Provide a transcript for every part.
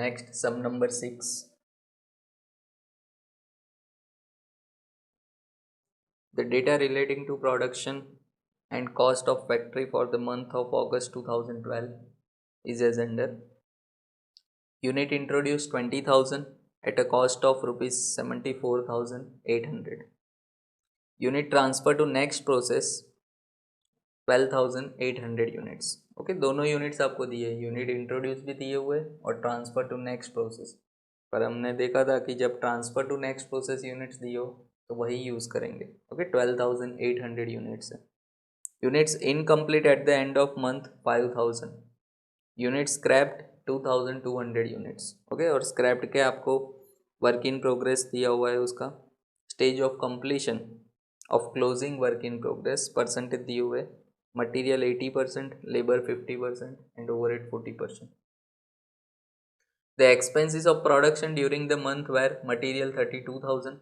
Next, sum number 6. The data relating to production and cost of factory for the month of August 2012 is as under. Unit introduced 20,000 at a cost of rupees 74,800. Unit transfer to next process 12,800 units. Okay, दोनों units आपको दिए, unit introduce भी दिए हुए और transfer to next process. पर हमने देखा था कि जब transfer to next process units दिए हो तो वही यूज़ करेंगे. ओके, 12,800 यूनिट्स है. Units incomplete at the end of month 5,000. Unit scrapped 2,200 units. Okay, और स्क्रैप्ड के आपको वर्क इन प्रोग्रेस दिया हुआ है, उसका stage of completion of closing work in progress percentage दिए हुए. Material 80%, labour 50% and overhead 40%. The expenses of production during the month were material 32,000,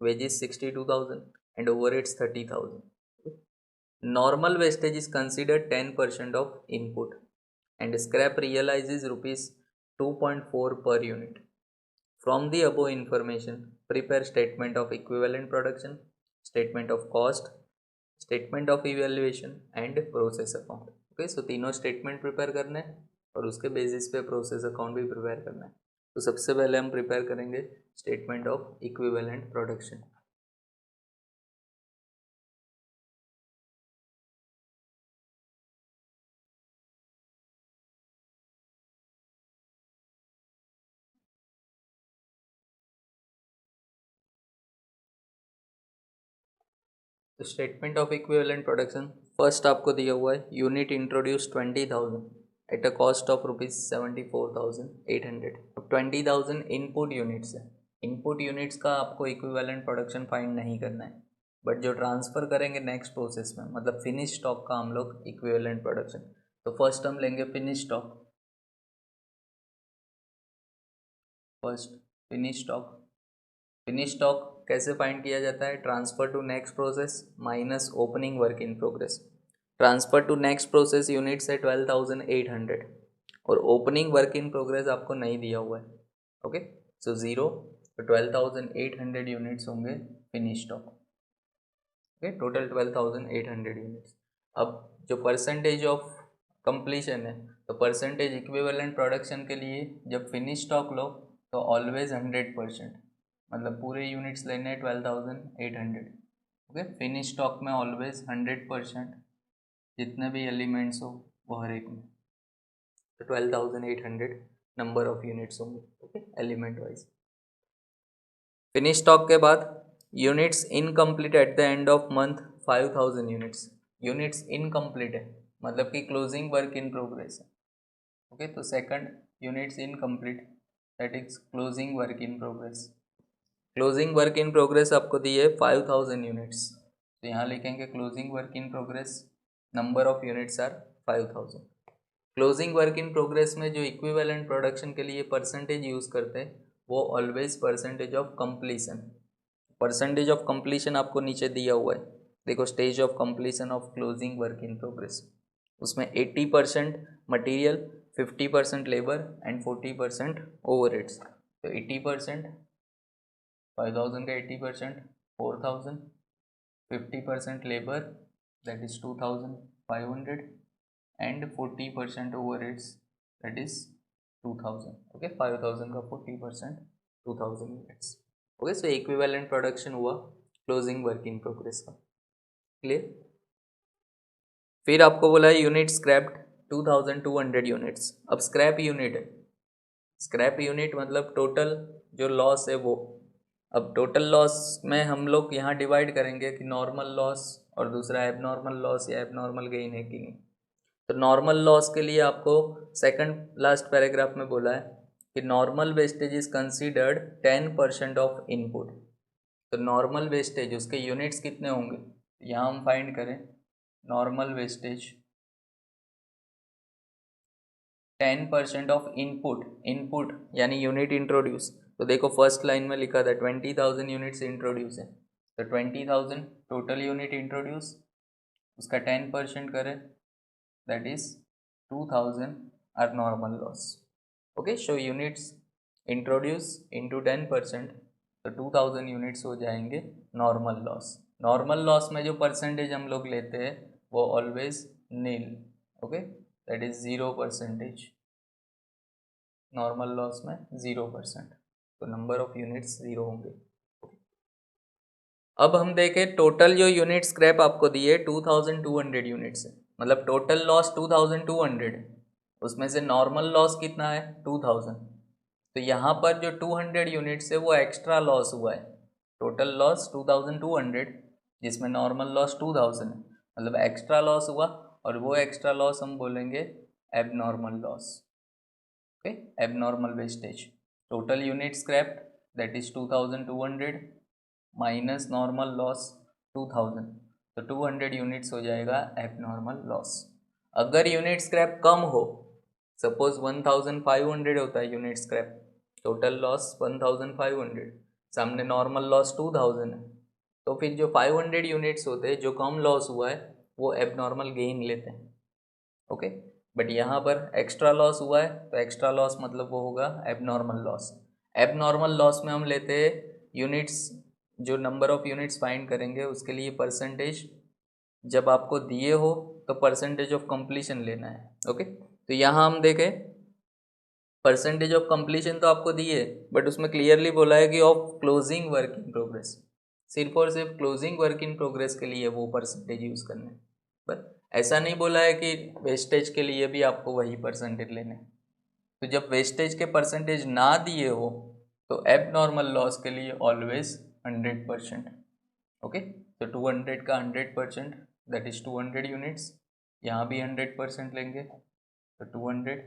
wages 62,000 and overheads 30,000. Normal wastage is considered 10% of input and scrap realizes rupees 2.4 per unit. From the above information, prepare statement of equivalent production, statement of cost, statement of evaluation and process account. Okay, so तीनों statement prepare करना है और उसके basis पे process account भी prepare करना है. तो सबसे पहले हम प्रिपेयर करेंगे स्टेटमेंट ऑफ इक्विवेलेंट प्रोडक्शन. तो statement of equivalent production first आपको दिया हुआ है. Unit introduce 20,000 at a cost of rupees 74,800. अब 20,000 इनपुट यूनिट्स है. इनपुट यूनिट्स का आपको इक्विवेलेंट प्रोडक्शन फाइंड नहीं करना है, बट जो ट्रांसफ़र करेंगे नेक्स्ट प्रोसेस में, मतलब फिनिश स्टॉक का हम लोग इक्विवेलेंट प्रोडक्शन. तो फर्स्ट हम लेंगे finish stock. First finish stock. Finish stock कैसे फाइंड किया जाता है? Transfer to next process minus opening work in progress. Transfer to next process units है 12,800 और ओपनिंग वर्क इन प्रोग्रेस आपको नहीं दिया हुआ है. ओके, सो 0. तो 12,800 यूनिट्स होंगे finish stock. Okay, total 12,800 units. अब जो परसेंटेज ऑफ कंप्लीशन है, तो परसेंटेज इक्विवेलेंट प्रोडक्शन के लिए जब फिनिश स्टॉक लो तो ऑलवेज 100%, मतलब पूरे यूनिट्स लेने 12,800. ओके, फिनिश स्टॉक में ऑलवेज 100% जितने भी एलिमेंट्स हो वो हर एक में. तो 12,800 नंबर ऑफ यूनिट्स होंगे. Okay, element wise. Finish stock के बाद units incomplete at the end of month 5,000 units. Units incomplete है मतलब कि क्लोजिंग वर्क इन प्रोग्रेस है. ओके, तो second units incomplete, that is closing work in progress. Closing work in progress आपको दी है 5,000 यूनिट्स. तो यहाँ लिखेंगे closing work in progress, number of units are 5,000. Closing work in progress में जो इक्विवेलेंट प्रोडक्शन के लिए परसेंटेज यूज़ करते हैं वो always percentage of completion. Percentage of completion आपको नीचे दिया हुआ है, देखो, stage of completion of closing work in progress. उसमें 80% मटीरियल, 50% लेबर एंड 40% ओवरहेड्स. तो 80%, 5,000 का 80% 4,000, 50% labour that is 2,500 and 40% overheads that is 2,000. Okay, 5,000 का 40% 2,000 यूनिट्स. ओके, सो इक्विवेलेंट प्रोडक्शन हुआ क्लोजिंग वर्क इन प्रोग्रेस का. क्लियर? फिर आपको बोला है यूनिट स्क्रैप्ड 2,200 यूनिट्स. अब स्क्रैप यूनिट है. स्क्रैप यूनिट मतलब टोटल जो लॉस है वो. अब टोटल लॉस में हम लोग यहाँ डिवाइड करेंगे कि नॉर्मल लॉस और दूसरा एबनॉर्मल लॉस या एबनॉर्मल गेन है कि नहीं. तो नॉर्मल लॉस के लिए आपको सेकंड लास्ट पैराग्राफ में बोला है कि normal wastage is considered 10% of input. तो नॉर्मल वेस्टेज उसके यूनिट्स कितने होंगे यहाँ हम फाइंड करें. Normal wastage 10% of input. Input यानी यूनिट इंट्रोड्यूस. तो देखो फर्स्ट लाइन में लिखा था 20,000 यूनिट्स इंट्रोड्यूस है. तो 20,000 टोटल यूनिट इंट्रोड्यूस, उसका 10% करें that is 2,000 are normal loss. Okay, so units introduce into 10%, तो 2000 यूनिट्स हो जाएंगे नॉर्मल लॉस। नॉर्मल लॉस में जो परसेंटेज हम लोग लेते हैं वो always nil, okay, that is 0%। Normal loss में 0%, तो नंबर ऑफ यूनिट्स 0 होंगे। अब हम देखें टोटल जो यूनिट स्क्रैप आपको दिए 2200 यूनिट्स है, मतलब टोटल लॉस 2200 है, उसमें से नॉर्मल लॉस कितना है 2000। तो यहाँ पर जो 200 यूनिट्स है वो एक्स्ट्रा लॉस हुआ है। टोटल लॉस 2200 जिसमें नॉर्मल लॉस 2000 है, मतलब एक्स्ट्रा लॉस हुआ, और वो एक्स्ट्रा लॉस हम बोलेंगे abnormal loss, okay, abnormal wastage. Total unit scraped that is 2200 minus normal loss 2000, तो 200 यूनिट्स हो जाएगा एबनॉर्मल लॉस। अगर यूनिट स्क्रैप कम हो, सपोज 1500 होता है यूनिट स्क्रैप, टोटल लॉस 1500, सामने नॉर्मल लॉस 2000 है, तो फिर जो 500 यूनिट्स होते हैं जो कम लॉस हुआ है वो एबनॉर्मल गेन लेते हैं, ओके। बट यहाँ पर एक्स्ट्रा लॉस हुआ है तो एक्स्ट्रा लॉस मतलब वो होगा एबनॉर्मल लॉस। एबनॉर्मल लॉस में हम लेते हैं यूनिट्स, जो नंबर ऑफ यूनिट्स फाइंड करेंगे उसके लिए परसेंटेज, जब आपको दिए हो तो परसेंटेज ऑफ कंप्लीशन लेना है, ओके। तो यहाँ हम देखें परसेंटेज ऑफ कंप्लीशन तो आपको दिए, बट उसमें क्लियरली बोला है कि of closing work in progress, सिर्फ और सिर्फ क्लोजिंग वर्क इन प्रोग्रेस के लिए वो परसेंटेज यूज़ करना है, पर ऐसा नहीं बोला है कि वेस्टेज के लिए भी आपको वही परसेंटेज लेने। तो जब वेस्टेज के परसेंटेज ना दिए हो तो एबनॉर्मल लॉस के लिए ऑलवेज 100%, ओके। तो 200 का 100% दैट इज 200 यूनिट्स, यहाँ भी 100% लेंगे तो 200,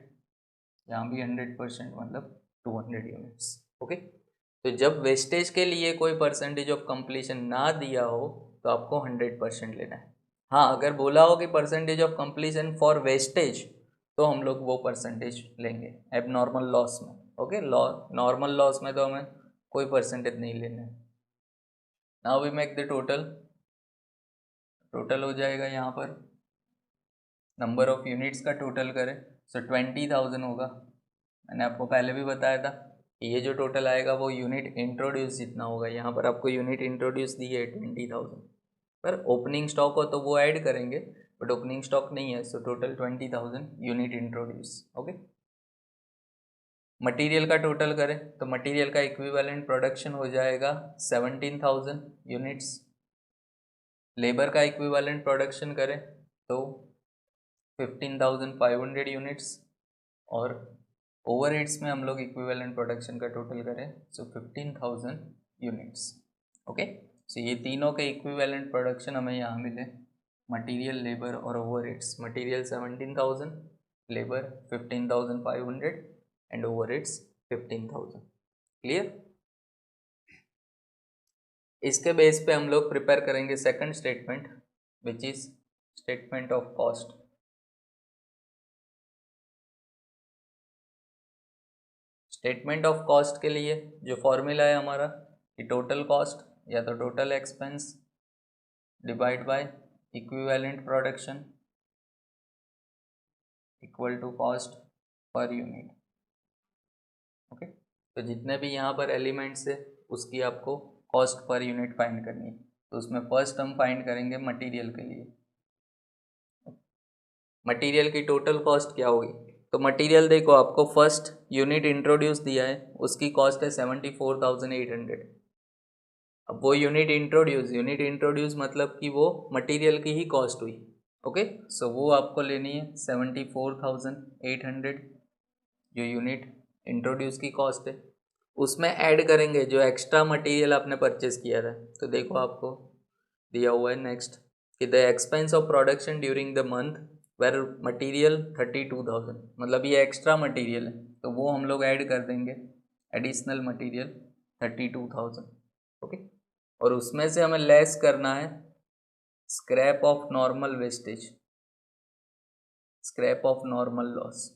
यहाँ भी 100% मतलब 200 यूनिट्स, ओके। तो जब वेस्टेज के लिए कोई परसेंटेज ऑफ कंप्लीशन ना दिया हो तो आपको 100% लेना है। हाँ, अगर बोला हो कि percentage of completion for wastage तो हम लोग वो परसेंटेज लेंगे एबनॉर्मल लॉस में, ओके। नॉर्मल लॉस में तो हमें कोई परसेंटेज नहीं लेना है। Now we make the total, total हो जाएगा यहाँ पर नंबर ऑफ यूनिट्स का टोटल करें सो 20,000 होगा। मैंने आपको पहले भी बताया था कि ये जो टोटल आएगा वो यूनिट इंट्रोड्यूस जितना होगा, यहाँ पर आपको यूनिट इंट्रोड्यूस दी है 20,000, पर ओपनिंग स्टॉक हो तो वो ऐड करेंगे, बट ओपनिंग स्टॉक नहीं है, so total 20,000 unit introduce, okay. Material का टोटल करें तो मटेरियल का इक्विवेलेंट प्रोडक्शन हो जाएगा 17,000 यूनिट्स। लेबर का इक्विवेलेंट प्रोडक्शन करें तो 15,500 यूनिट्स, और ओवरहेड्स में हम लोग इक्विवेलेंट प्रोडक्शन का टोटल करें सो 15,000 यूनिट्स, ओके। सो ये तीनों के इक्विवेलेंट प्रोडक्शन हमें यहाँ मिले, मटेरियल, लेबर और overheads. Material 17,000, labour 15,500 and overheads 15,000। Clear? इसके बेस पे हम लोग प्रिपेयर करेंगे second statement which is statement of cost. Statement of cost के लिए जो फॉर्मूला है हमारा कि टोटल कॉस्ट या तो total expense divide by equivalent production equal to cost per unit, okay. तो जितने भी यहाँ पर एलिमेंट्स है उसकी आपको कॉस्ट पर यूनिट फाइंड करनी है। तो उसमें फर्स्ट हम फाइंड करेंगे मटेरियल के लिए। मटेरियल की टोटल कॉस्ट क्या होगी, तो मटेरियल देखो आपको फर्स्ट यूनिट इंट्रोड्यूस दिया है, उसकी कॉस्ट है 74,800। अब वो यूनिट इंट्रोड्यूस मतलब कि वो मटेरियल की ही कॉस्ट हुई, ओके। सो वो आपको लेनी है 74,800 जो यूनिट इंट्रोड्यूस की कॉस्ट है। उसमें ऐड करेंगे जो एक्स्ट्रा मटेरियल आपने परचेस किया था, तो देखो आपको दिया हुआ है नेक्स्ट कि the expense of production during the month were material 32,000, मतलब ये एक्स्ट्रा मटीरियल है तो वो हम लोग ऐड कर देंगे एडिशनल मटीरियल 32,000, ओके। और उसमें से हमें लेस करना है scrap of normal wastage, scrap of normal loss,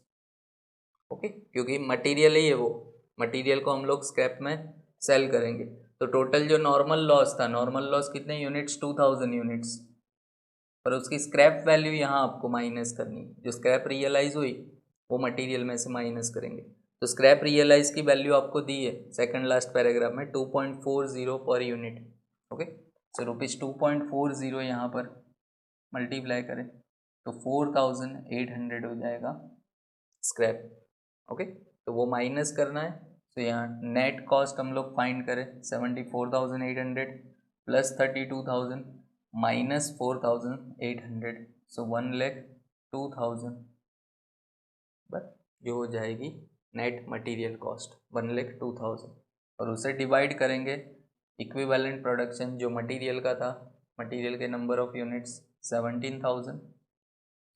okay, क्योंकि मटेरियल ही है वो, मटेरियल को हम लोग स्क्रैप में सेल करेंगे। तो टोटल जो नॉर्मल लॉस था, नॉर्मल लॉस कितने यूनिट्स 2000 यूनिट्स, पर उसकी स्क्रैप वैल्यू यहाँ आपको माइनस करनी है, जो स्क्रैप रियलाइज हुई वो मटेरियल में से माइनस करेंगे। तो स्क्रैप रियलाइज की वैल्यू आपको दी है सेकंड लास्ट पैराग्राफ में 2.40 पर यूनिट। ओके, सो ₹2.40 यहाँ पर मल्टीप्लाई करें तो 4800 हो जाएगा स्क्रैप। ओके, तो वो माइनस करना है। तो यहाँ नेट कॉस्ट हम लोग फाइंड करें 74,800 प्लस 32,000 माइनस 4,800, सो 1,02,000 बट जो हो जाएगी नेट मटेरियल कॉस्ट 1,02,000। और उसे डिवाइड करेंगे इक्विवेलेंट प्रोडक्शन जो मटेरियल का था, मटेरियल के नंबर ऑफ यूनिट्स 17,000,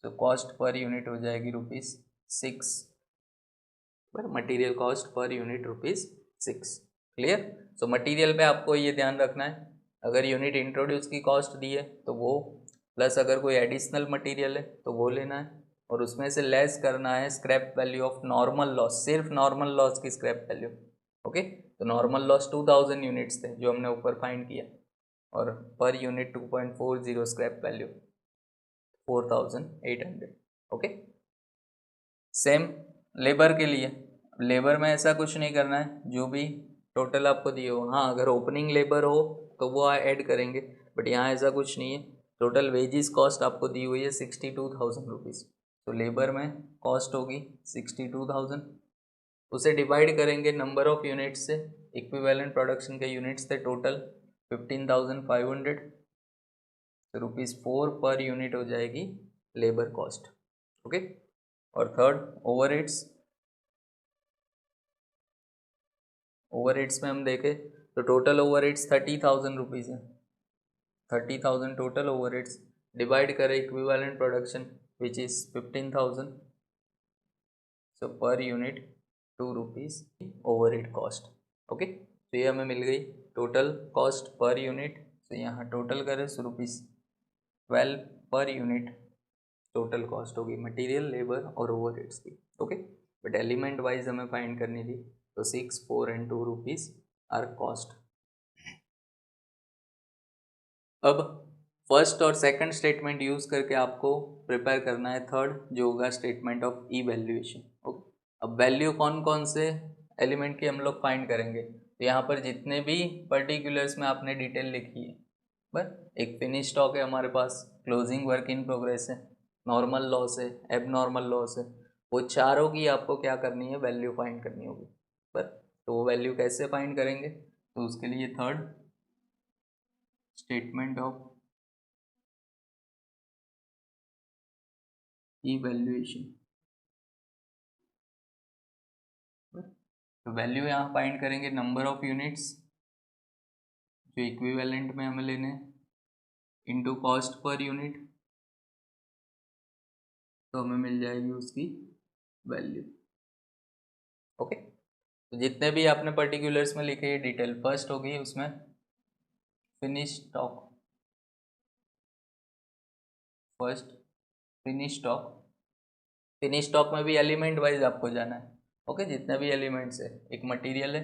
तो कॉस्ट पर यूनिट हो जाएगी ₹6 पर material cost per unit ₹6। Clear? So material पे आपको ये ध्यान रखना है, अगर यूनिट इंट्रोड्यूस की कॉस्ट दी है तो वो, प्लस अगर कोई एडिशनल मटेरियल है तो वो लेना है, और उसमें से लेस करना है scrap value of normal loss, सिर्फ नॉर्मल लॉस की स्क्रैप वैल्यू। ओके, तो नॉर्मल लॉस 2000 यूनिट्स थे जो हमने ऊपर फाइंड किया, और per unit 2.40 scrap value 4800। Okay, same labour के लिए, लेबर में ऐसा कुछ नहीं करना है, जो भी टोटल आपको दिए हो, हाँ अगर ओपनिंग लेबर हो तो वो ऐड करेंगे, बट यहाँ ऐसा कुछ नहीं है। टोटल वेजिस कॉस्ट आपको दी हुई है 62,000 रुपीज़, तो लेबर में कॉस्ट होगी 62,000, उसे डिवाइड करेंगे नंबर ऑफ यूनिट्स से, इक्विवेलेंट प्रोडक्शन के यूनिट्स थे टोटल 15,500, तो ₹4 पर यूनिट हो जाएगी लेबर कॉस्ट। ओके, और थर्ड ओवरहेड्स, ओवरहेड्स में हम देखें तो टोटल ओवरहेड्स 30,000 रुपीज़ है, 30,000 टोटल ओवरहेड्स, डिवाइड करें इक्विवेलेंट प्रोडक्शन विच इज़ 15,000, सो पर यूनिट ₹2 ओवरहेड कॉस्ट। ओके, तो ये हमें मिल गई टोटल कॉस्ट पर यूनिट, तो यहाँ टोटल करें सो ₹12 पर यूनिट टोटल कॉस्ट होगी मटेरियल, लेबर और ओवरहेड्स की। ओके, बट एलिमेंट वाइज हमें फाइंड करनी थी, तो 6, 4 एंड ₹2 आर कॉस्ट। अब फर्स्ट और सेकंड स्टेटमेंट यूज करके आपको प्रिपेयर करना है थर्ड, जो होगा स्टेटमेंट ऑफ इवैल्यूएशन। ओके, अब वैल्यू कौन कौन से एलिमेंट की हम लोग फाइंड करेंगे, तो यहाँ पर जितने भी पर्टिकुलर्स में आपने डिटेल लिखी है, बस एक फिनिश स्टॉक है हमारे पास, क्लोजिंग वर्क इन प्रोग्रेस है, नॉर्मल लॉस है, एब नॉर्मल लॉस है, वो चारों की आपको क्या करनी है, वैल्यू फाइंड करनी होगी। बस, तो वो वैल्यू कैसे फाइंड करेंगे, तो उसके लिए थर्ड स्टेटमेंट ऑफ इवैल्यूएशन, तो वैल्यू यहाँ फाइंड करेंगे नंबर ऑफ यूनिट्स जो इक्विवेलेंट में हमें लेने, इनटू कॉस्ट पर यूनिट, तो हमें मिल जाएगी उसकी वैल्यू। ओके, तो जितने भी आपने पर्टिकुलर्स में लिखे ये डिटेल, फर्स्ट होगी उसमें finish stock, first finish stock, finish stock में भी एलिमेंट वाइज आपको जाना है। ओके, जितने भी एलिमेंट्स है, एक मटेरियल है,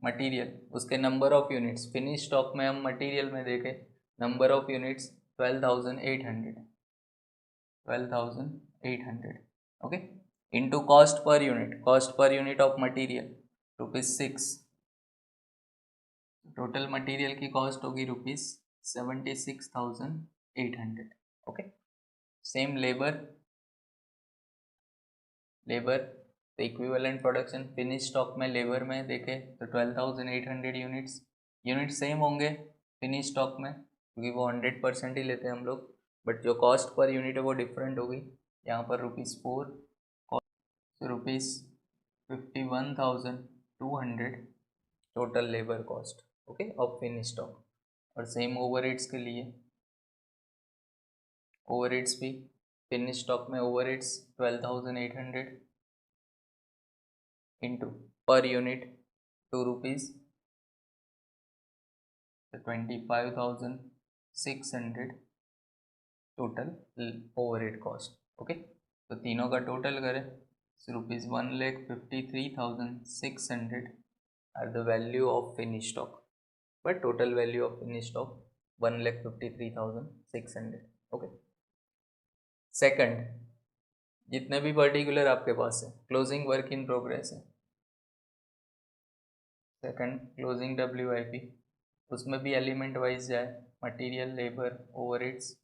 मटेरियल उसके number of units, finish stock में हम मटेरियल में देखें number of units 12,800, 12,800। Okay, into cost per unit, cost per unit of material ₹6, total material की कॉस्ट होगी ₹76,800। ओके, सेम लेबर, लेबर तो इक्विवेलेंट प्रोडक्शन फिनिश स्टॉक में labour में देखें तो 12,800 यूनिट्स, यूनिट सेम होंगे फिनिश स्टॉक में क्योंकि वो 100% ही लेते हैं हम लोग, बट जो कॉस्ट पर यूनिट है वो डिफरेंट होगी, यहाँ पर ₹4, ₹51,200 total labour cost. Okay, of finish stock, और सेम ओवरहेड्स के लिए, ओवरहेड्स भी फिनिश स्टॉक में overheads 12,800 into per unit ₹2, 25,600 total overhead cost. Okay, तो तीनों का टोटल करें, ₹1,53,600 are the value of finish stock, but total value of finish stock 1,53,600। Okay, second जितने भी पर्टिकुलर आपके पास है, क्लोजिंग वर्क इन प्रोग्रेस है, सेकंड क्लोजिंग WIP, उसमें भी एलिमेंट वाइज जाए, मटेरियल, लेबर, ओवरहेड्स।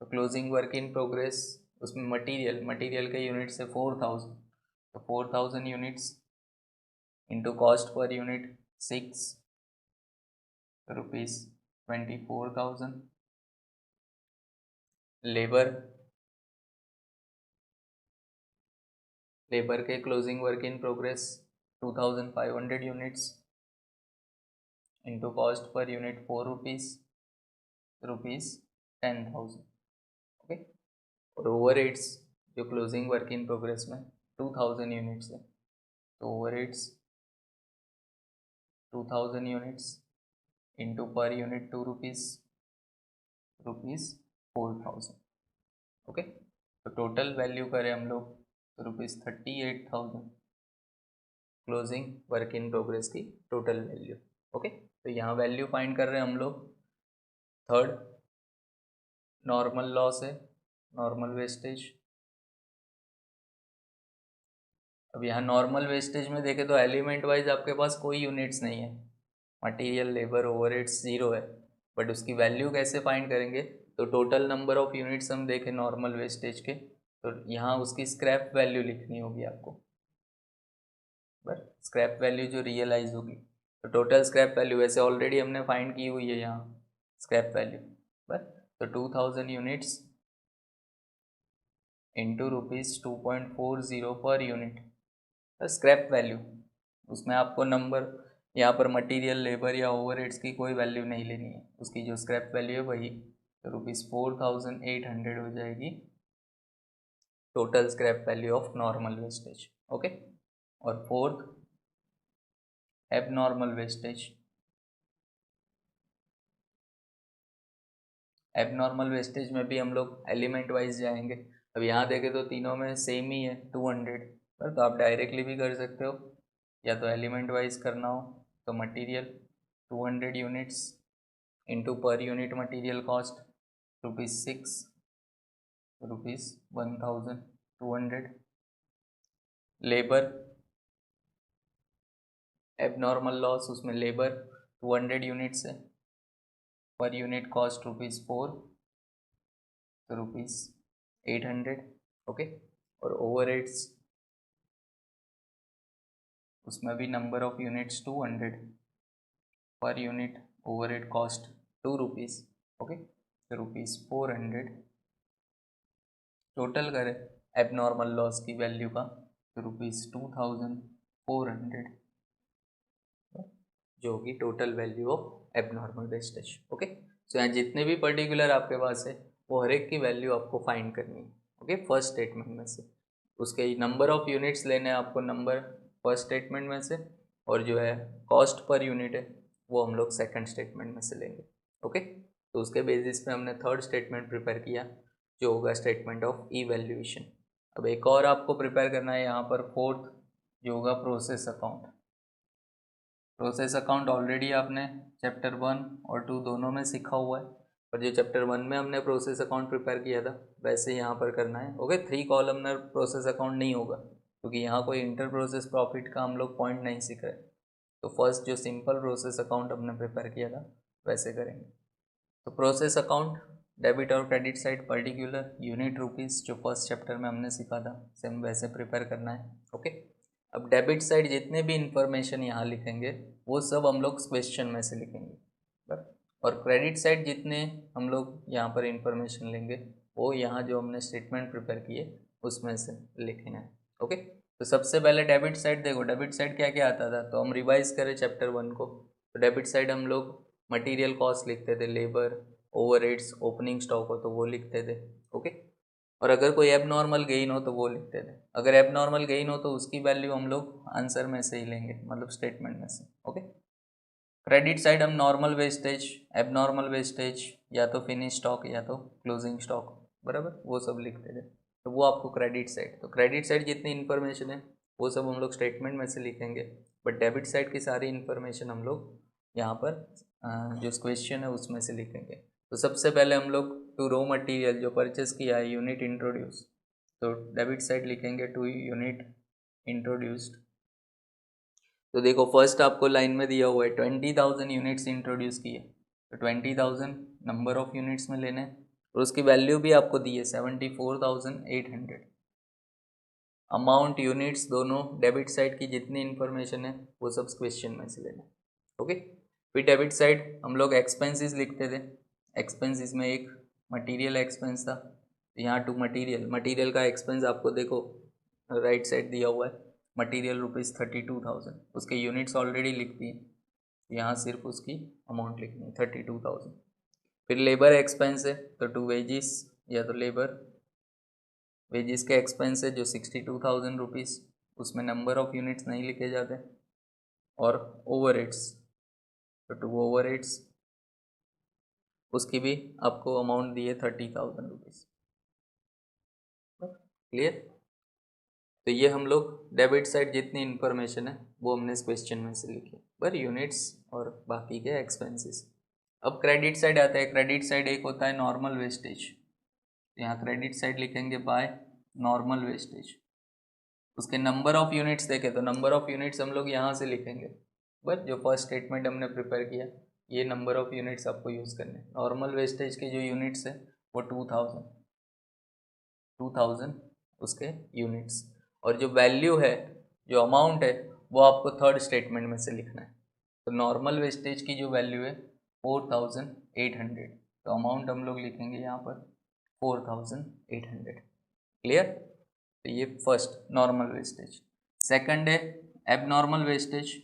तो क्लोजिंग वर्क इन प्रोग्रेस उसमें मटेरियल के यूनिट्स है 4000, तो 4000 units into cost per unit 6 rupees 24,000। Labour के closing work in progress 2500 units into cost per unit 4 rupees 10,000। Okay, और ओवरहेड्स जो क्लोजिंग वर्क इन प्रोग्रेस में 2000 units है, तो overheads 2000 units into per unit 2 rupees 4000। Okay, तो total value करें हम लोग तो ₹38,000 क्लोजिंग वर्क इन प्रोग्रेस की टोटल वैल्यू। ओके, तो यहाँ वैल्यू फाइंड कर रहे हैं हम लोग। थर्ड नॉर्मल लॉस है, नॉर्मल वेस्टेज। अब यहाँ नॉर्मल वेस्टेज में देखें तो एलिमेंट वाइज आपके पास कोई यूनिट्स नहीं है, मटेरियल, लेबर, ओवरहेड्स जीरो है, बट उसकी वैल्यू कैसे फाइंड करेंगे? तो टोटल नंबर ऑफ यूनिट्स हम देखें नॉर्मल वेस्टेज के, तो यहाँ उसकी स्क्रैप वैल्यू लिखनी होगी आपको, बट स्क्रैप वैल्यू जो रियलाइज होगी, तो टोटल स्क्रैप वैल्यू वैसे ऑलरेडी हमने फाइंड की हुई है यहाँ स्क्रैप वैल्यू, बट तो 2000 units into ₹2.40 per unit scrap value. उसमें आपको नंबर यहाँ पर मटेरियल, लेबर या ओवरहेड्स की कोई वैल्यू नहीं लेनी है, उसकी जो स्क्रैप वैल्यू है वही, तो ₹4800 हो जाएगी total scrap value of normal wastage. Okay, और fourth abnormal wastage. Abnormal wastage में भी हम लोग एलिमेंट वाइज जाएंगे। अब यहाँ देखें तो तीनों में सेम ही है 200, पर तो आप डायरेक्टली भी कर सकते हो, या तो एलिमेंट वाइज करना हो तो material 200 units into per unit material cost ₹6 ₹1200। Labour abnormal loss, उसमें लेबर 200 यूनिट्स है, पर यूनिट कॉस्ट ₹4, तो ₹800। ओके, और ओवरहेड्स उसमें भी number of units 200, per unit overhead cost ₹2। Okay, तो ₹400। टोटल करें एबनॉर्मल लॉस की वैल्यू का तो ₹2400 जो होगी total value of abnormal wastage. Okay, so यहाँ जितने भी पर्टिकुलर आपके पास है वो हर एक की वैल्यू आपको फाइंड करनी है। ओके, फर्स्ट स्टेटमेंट में से उसके नंबर ऑफ यूनिट्स लेने हैं आपको, नंबर फर्स्ट स्टेटमेंट में से, और जो है कॉस्ट पर यूनिट है वो हम लोग सेकंड स्टेटमेंट में से लेंगे। ओके, तो उसके बेसिस पे हमने थर्ड स्टेटमेंट प्रिपेयर किया जो होगा स्टेटमेंट ऑफ इवैल्यूएशन। अब एक और आपको प्रिपेयर करना है यहाँ पर फोर्थ, जो होगा process account. Process account already आपने चैप्टर 1 और 2 दोनों में सीखा हुआ है, और जो चैप्टर 1 में हमने प्रोसेस अकाउंट प्रिपेयर किया था वैसे यहाँ पर करना है। ओके, 3 कॉलमनर प्रोसेस अकाउंट नहीं होगा क्योंकि यहाँ कोई इंटर प्रोसेस प्रॉफिट का हम लोग पॉइंट नहीं सीख रहे, तो फर्स्ट जो सिंपल प्रोसेस अकाउंट हमने प्रिपेयर किया था वैसे करेंगे। तो प्रोसेस अकाउंट डेबिट और credit side particular unit rupees जो फर्स्ट चैप्टर में हमने सीखा था सेम वैसे प्रिपेयर करना है। ओके, अब डेबिट साइड जितने भी इंफॉर्मेशन यहाँ लिखेंगे वो सब हम लोग क्वेश्चन में से लिखेंगे, बट और क्रेडिट साइड जितने हम लोग यहाँ पर इंफॉर्मेशन लेंगे वो यहाँ जो हमने स्टेटमेंट प्रिपेयर किए उसमें से लिखेंगे। ओके, तो सबसे पहले डेबिट साइड देखो, डेबिट साइड क्या क्या आता था, तो हम रिवाइज करें चैप्टर 1 को, तो डेबिट साइड हम लोग मटेरियल कॉस्ट लिखते थे, लेबर, ओवरहेड्स, ओपनिंग स्टॉक हो तो वो लिखते थे। ओके, और अगर कोई एबनॉर्मल गेइन हो तो वो लिखते थे, अगर एबनॉर्मल गेइन हो तो उसकी वैल्यू हम लोग आंसर में से ही लेंगे, मतलब स्टेटमेंट में से। ओके, क्रेडिट साइड हम नॉर्मल वेस्टेज, एबनॉर्मल वेस्टेज, या तो फिनिश स्टॉक या तो क्लोजिंग स्टॉक, बराबर वो सब लिखते थे, तो वो आपको क्रेडिट साइड, तो क्रेडिट साइड जितनी इन्फॉर्मेशन है वो सब हम लोग स्टेटमेंट में से लिखेंगे, बट डेबिट साइड की सारी इन्फॉर्मेशन हम लोग यहाँ पर जो क्वेश्चन है उसमें से लिखेंगे। तो सबसे पहले हम लोग टू रॉ मटेरियल जो परचेस किया है यूनिट इंट्रोड्यूस, तो डेबिट साइड लिखेंगे 2 यूनिट इंट्रोड्यूस्ड। तो देखो फर्स्ट आपको लाइन में दिया हुआ है 20,000 यूनिट्स इंट्रोड्यूस किए, तो 20,000 नंबर ऑफ यूनिट्स में लेने, और उसकी वैल्यू भी आपको दी है 74,800। अमाउंट यूनिट्स दोनों डेबिट साइड की जितनी इन्फॉर्मेशन है वो सब क्वेश्चन में से लेना। ओके, फिर डेबिट साइड हम लोग एक्सपेंसेस लिखते थे। एक्सपेंसेस में एक मटेरियल एक्सपेंस था, यहाँ टू मटेरियल का एक्सपेंस आपको देखो राइट साइड दिया हुआ है, मटेरियल ₹32,000, उसके यूनिट्स ऑलरेडी लिख दिए, यहाँ सिर्फ उसकी अमाउंट लिखनी है 32,000। फिर लेबर एक्सपेंस है तो टू वेजिस या तो लेबर, वेजिस के एक्सपेंस है जो 62,000 रुपीज़, उसमें नंबर ऑफ यूनिट्स नहीं लिखे जाते। और ओवर तो टू ओवर उसकी भी आपको अमाउंट दी है 30,000 रुपीज़। क्लियर? तो ये हम लोग डेबिट साइड जितनी इन्फॉर्मेशन है वो हमने इस क्वेश्चन में से लिखी, पर यूनिट्स और बाकी के एक्सपेंसेस। अब क्रेडिट साइड आता है। क्रेडिट साइड एक होता है नॉर्मल वेस्टेज, यहाँ क्रेडिट साइड लिखेंगे बाय नॉर्मल वेस्टेज। उसके नंबर ऑफ यूनिट्स देखें तो नंबर ऑफ यूनिट्स हम लोग यहाँ से लिखेंगे, बट जो फर्स्ट स्टेटमेंट हमने प्रिपेयर किया ये नंबर ऑफ यूनिट्स आपको यूज़ करने। नॉर्मल वेस्टेज के जो यूनिट्स है वो 2,000 उसके यूनिट्स, और जो वैल्यू है, जो अमाउंट है, वो आपको थर्ड स्टेटमेंट में से लिखना है। तो नॉर्मल वेस्टेज की जो वैल्यू है 4,800, तो अमाउंट हम लोग लिखेंगे यहाँ पर 4,800। क्लियर? तो ये फर्स्ट नॉर्मल वेस्टेज। सेकंड है एबनॉर्मल वेस्टेज,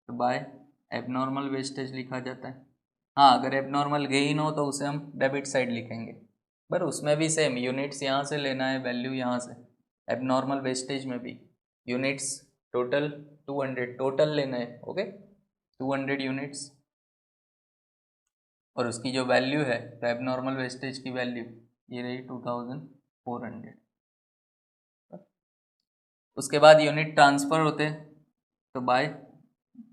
तो बाय एबनॉर्मल वेस्टेज लिखा जाता है। हाँ, अगर एबनॉर्मल गेन हो तो उसे हम डेबिट साइड लिखेंगे, पर उसमें भी सेम यूनिट्स यहाँ से लेना है, वैल्यू यहाँ से। एबनॉर्मल वेस्टेज में भी यूनिट्स टोटल 200 टोटल लेना है। ओके, 200 यूनिट्स, और उसकी जो वैल्यू है तो एबनॉर्मल वेस्टेज की वैल्यू ये रही 2,400। उसके बाद यूनिट ट्रांसफ़र होते हैं, तो by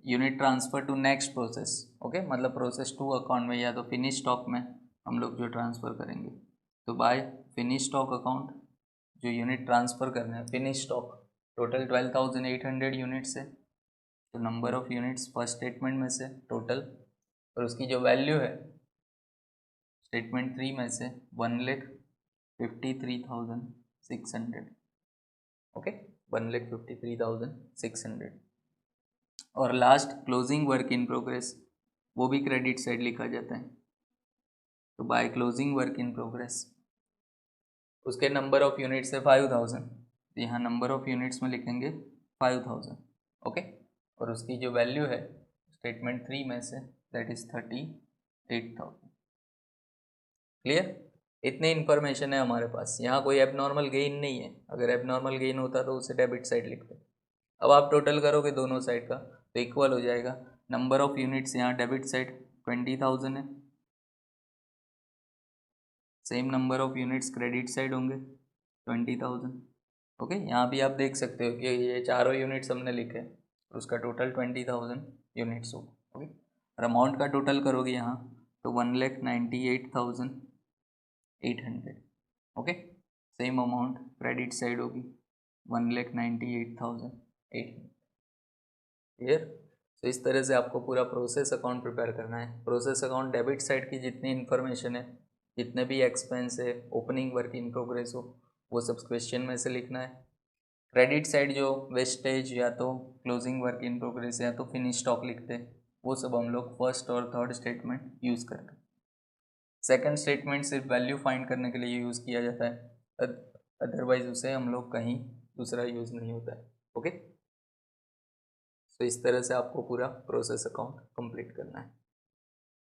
unit transfer to next process. Okay, मतलब प्रोसेस टू अकाउंट में या तो फिनिश स्टॉक में हम लोग जो ट्रांसफ़र करेंगे, तो बाय फिनिश स्टॉक अकाउंट जो यूनिट ट्रांसफ़र करना है। फिनिश स्टॉक टोटल 12,800 यूनिट्स है, तो number of units first statement में से टोटल, और उसकी जो वैल्यू है स्टेटमेंट 3 में से 1,53,600। ओके, 1,53,600। और last closing work in progress, वो भी क्रेडिट साइड लिखा जाता है, तो by closing work in progress उसके नंबर ऑफ यूनिट्स है 5,000, तो यहाँ नंबर ऑफ यूनिट्स में लिखेंगे 5,000। ओके, और उसकी जो वैल्यू है स्टेटमेंट 3 में से दैट इज़ 38,000। क्लियर? इतनी इन्फॉर्मेशन है हमारे पास। यहाँ कोई एबनॉर्मल गेन नहीं है, अगर एबनॉर्मल गेन होता तो उसे डेबिट साइड लिखते। अब आप टोटल करोगे दोनों साइड का तो इक्वल हो जाएगा। नंबर ऑफ यूनिट्स यहाँ डेबिट साइड 20,000 है, same number of units credit side होंगे 20,000। ओके, यहाँ भी आप देख सकते हो कि ये चारों यूनिट्स हमने लिखे, उसका टोटल 20,000 यूनिट्स होगा। ओके, और अमाउंट का टोटल करोगे यहाँ तो 1,98,800। Okay, same amount credit side होगी 1,98,800। क्लियर? तो इस तरह से आपको पूरा प्रोसेस अकाउंट प्रिपेयर करना है। प्रोसेस अकाउंट डेबिट साइड की जितनी इन्फॉर्मेशन है, जितने भी एक्सपेंस है, ओपनिंग वर्क इन प्रोग्रेस हो, वो सब क्वेश्चन में से लिखना है। क्रेडिट साइड जो वेस्टेज या तो क्लोजिंग वर्क इन प्रोग्रेस या तो फिनिश स्टॉक लिखते हैं, वो सब हम लोग फर्स्ट और थर्ड स्टेटमेंट यूज़ करते हैं। सेकंड स्टेटमेंट सिर्फ वैल्यू फाइंड करने के लिए यूज़ किया जाता है, अदरवाइज उसे हम लोग कहीं दूसरा यूज़ नहीं होता है। ओके, तो इस तरह से आपको पूरा प्रोसेस अकाउंट कंप्लीट करना है।